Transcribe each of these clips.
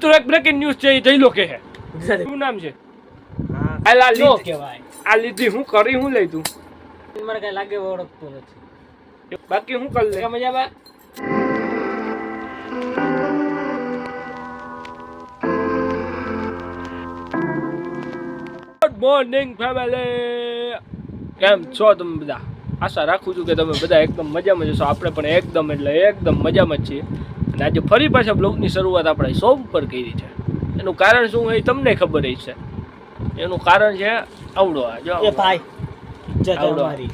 મિત્રો એક breaking news છે એ જઈ લો કે હે શું નામ છે આ લો કહેવાય આ લીધી હું કરી હું લઈ તું મને કઈ લાગે ઓળખતું નથી બાકી હું કરી લે મજામાં ગુડ મોર્નિંગ ફેમિલી કેમ છો તમે બધા આશા રાખું છું કે તમે બધા એકદમ મજામાં જશો આપણે પણ એકદમ મજામાં જ છીએ અને આજે ફરી પાછા બ્લોગની શરૂઆત આપણે શોપ પર કરી છે એનું કારણ શું હોય તમને ખબર જ છે એનું કારણ છે આવડો આ જો એ ભાઈ ઇજ્જત આવડો અમારી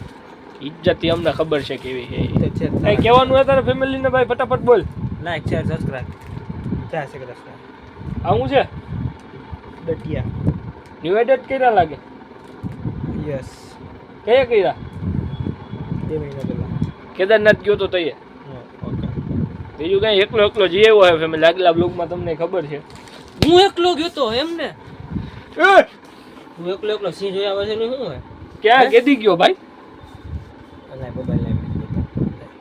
ઇજ્જત અમને ખબર છે કેવી છે તો છે કઈ કહેવાનું હોય તારે ફેમિલીને ભાઈ ફટાફટ બોલ લાઈક શેર સબસ્ક્રાઇબ ક્યાં છે કદાચ આવું છે ડટિયા ન્યુ એડેટ કર્યા લાગે યસ કયા કર્યા 2 મહિના પહેલા કેદારનાથ ગયો તો તઈએ ઓકે બીજું કઈ એકલો જઈ આવ્યો હોય ફેમિલી આગલા બ્લોગમાં તમને ખબર છે હું એકલો ગયો તો એમ ને હું એકલો સિંહ જોયા વગર નું શું હોય ક્યાં કેદી ગયો ભાઈ અલા મોબાઈલ લઈ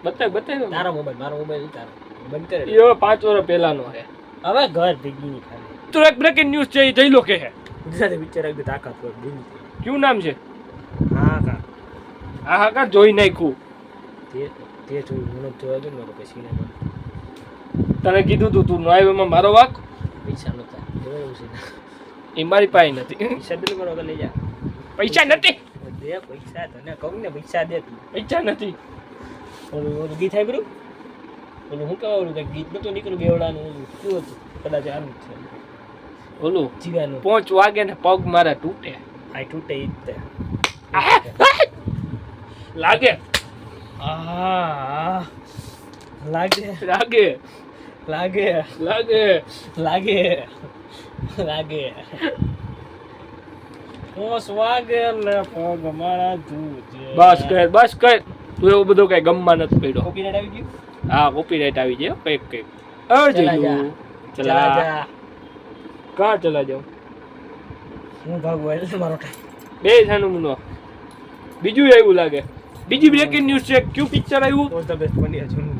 બતાય તારો મોબાઈલ મારો મોબાઈલ તારો બંધ કરે એ 5 વર્ષ પહેલાનો છે હવે ઘર ભેગી ની ખાલી તો એક બ્રેકિંગ ન્યૂઝ છે એ જઈ લો કે હે ગુજરાતી પિક્ચર એકદમ તાકાત પર દિન શું નામ છે હા કા હા કા જોઈ નાખ્યું તે જોયું મને જોવા દો ને પછી ને તને કીધું તું નોવેમાં મારો વાક પૈસા નતા એવું છે એ મારી પાસે નથી પૈસા બિલ કરો લઈ જા પૈસા નથી દે પૈસા તને કહું ને પૈસા દે તું પૈસા નથી ઓલું ગીત સાંભળ્યું ઓલું હું કહેવાય ઓલું ગીત નતું નીકળ્યું બેવડાનું ઓલું શું હતું કદાચ આનું જ છે ઓલું જીગાનું 5 વાગે ને પગ મારા તૂટે આ તૂટે ઈ જ તે લાગે આ લાગે લાગે લાગે લાગે લાગે લાગે ઓસ વાગે ને પગ મારા ધૂજે બસ કર તું એવું બધું કઈ ગમમાં નથી પડ્યો કોપીરાઈટ આવી ગયું હા કોપીરાઈટ આવી ગયો કઈક ચલા જા ચલા જા કहाँ चला जाऊं હું ભાગું એટલે મારો ટાઈમ બે થાનું મુનો બીજું એવું લાગે બીજી બ્રેકિંગ ન્યૂઝ છે ક્યુ પિક્ચર આવ્યું તો ધ બેસ્ટ બની જૂનું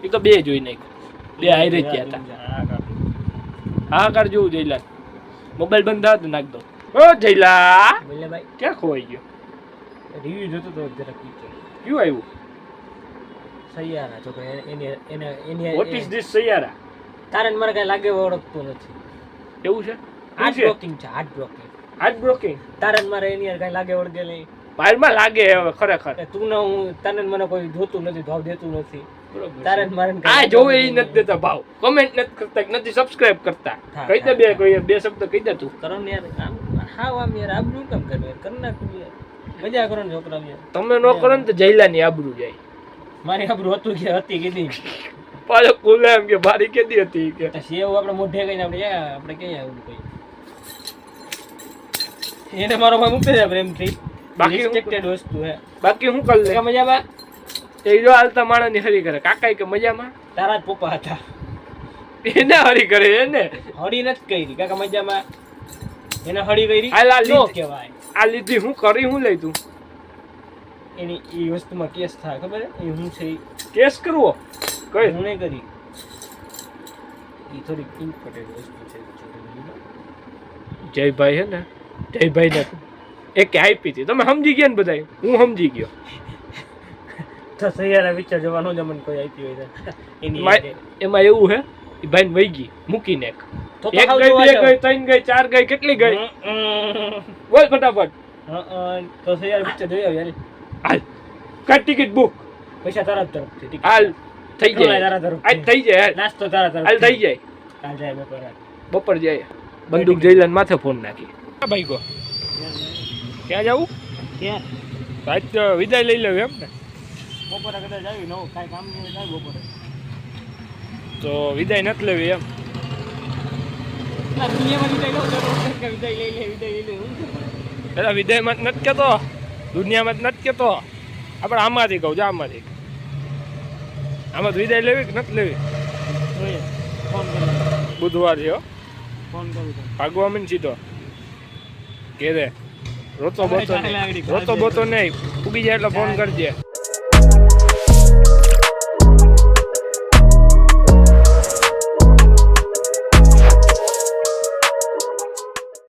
એ તો બે જોઈ નાખ્યું બે હારે જ ગયા હતા હા કર જોવું જયલા મોબાઈલ બંધ થાય તો નાખ દો ઓ જયલા બોલે ભાઈ ક્યાં ખોવાઈ ગયો રિવ્યુ જોતો તો જરા પિક્ચર ક્યુ આવ્યું સૈયારા જો કે એની વોટ ઇઝ ધીસ સૈયારા તારે મને કઈ લાગે ઓળખતું નથી એવું છે હાર્ટ બ્લોકિંગ છે હાર્ટ બ્રોકિંગ તારે ને મારે એની કઈ લાગે ઓળખે નહીં ભાઈમાં લાગે હવે ખરેખર તું ને હું તને ને મને કોઈ જોતું નથી ભાવ દેતું નથી તારે ને મારે આ જોવે એ નથી દેતા ભાવ કમેન્ટ નથી કરતા નથી સબસ્ક્રાઇબ કરતા કહી દે બે શબ્દ કહી દે તું કરો ને યાર આમ યાર આબરૂ કેમ કરે યાર કર નાખ યાર મજા કરો ને છોકરા યાર તમે નો કરો ને તો જયલાની આબરૂ જાય મારી આબરૂ હતું કે હતી કીધી પાછો બોલે એમ કે મારી કેદી હતી કે સેવ આપણે મોઢે કહીને આપણે કઈ આવું કઈ એને મારો ભાઈ મૂકી દે પ્રેમથી બાકી રિસ્ટ્રિક્ટેડ વસ્તુ હે બાકી હું કરી લે મજામાં એ જો હાલતા માણસની હરી કરે કાકા કે મજામાં તારા જ પપ્પા હતા એને હરી કરે એને હળી નથી કરી કાકા મજામાં એને હળી કરી આ નો કહેવાય આ લીધી હું કરી હું લઈ તું એની એ વસ્તુમાં કેસ થાય ખબર હે એ હું છે કેસ કરવો કઈ હું નહીં કરી એ થોડી ઇમ્પોર્ટન્ટ વસ્તુ છે જયભાઈ હે ને જયભાઈ ને એક આપી હતી તમે સમજી ગયા ને બધા હું સમજી ગયો તો સૈયારા પિક્ચર જોવાનો જ મને કોઈ આપી હોય એની એમાં એવું હે એ ભાઈ ને વહી ગઈ મૂકીને એક તો ગઈ બે ગઈ ત્રણ ગઈ ચાર ગઈ કેટલી ગઈ બોલ ફટાફટ તો સૈયારા પિક્ચર જોઈ આવ યાર હાલ કર ટિકિટ બુક પૈસા તારા તરફથી હાલ થઈ જાય તારા તરફ આજ થઈ જાય નાસ્તો તારા તરફ હાલ થઈ જાય કાલ જાય બપોર જાય બંદૂક જઈલાન માથે ફોન નાખી ભાઈ કો ક્યાં જાવું ક્યાં આજ તો વિદાય લઈ લેવું એમ ને બપોરે કદાચ આવી નવું કાંઈ કામ નહીં જાય બપોરે તો વિદાય નથી લેવી એમ પેલા વિદાયમાં જ નથી કહેતો દુનિયામાં જ નથી કહેતો આપણે આમાંથી કહું છું આમાંથી આમાં વિદાય લેવી કે નથી લેવી બુધવાર છે ફોન કરું ભાગવા મને સીધો કે દે રોતો બોતો નહીં ઉગી જાય એટલે ફોન કરજે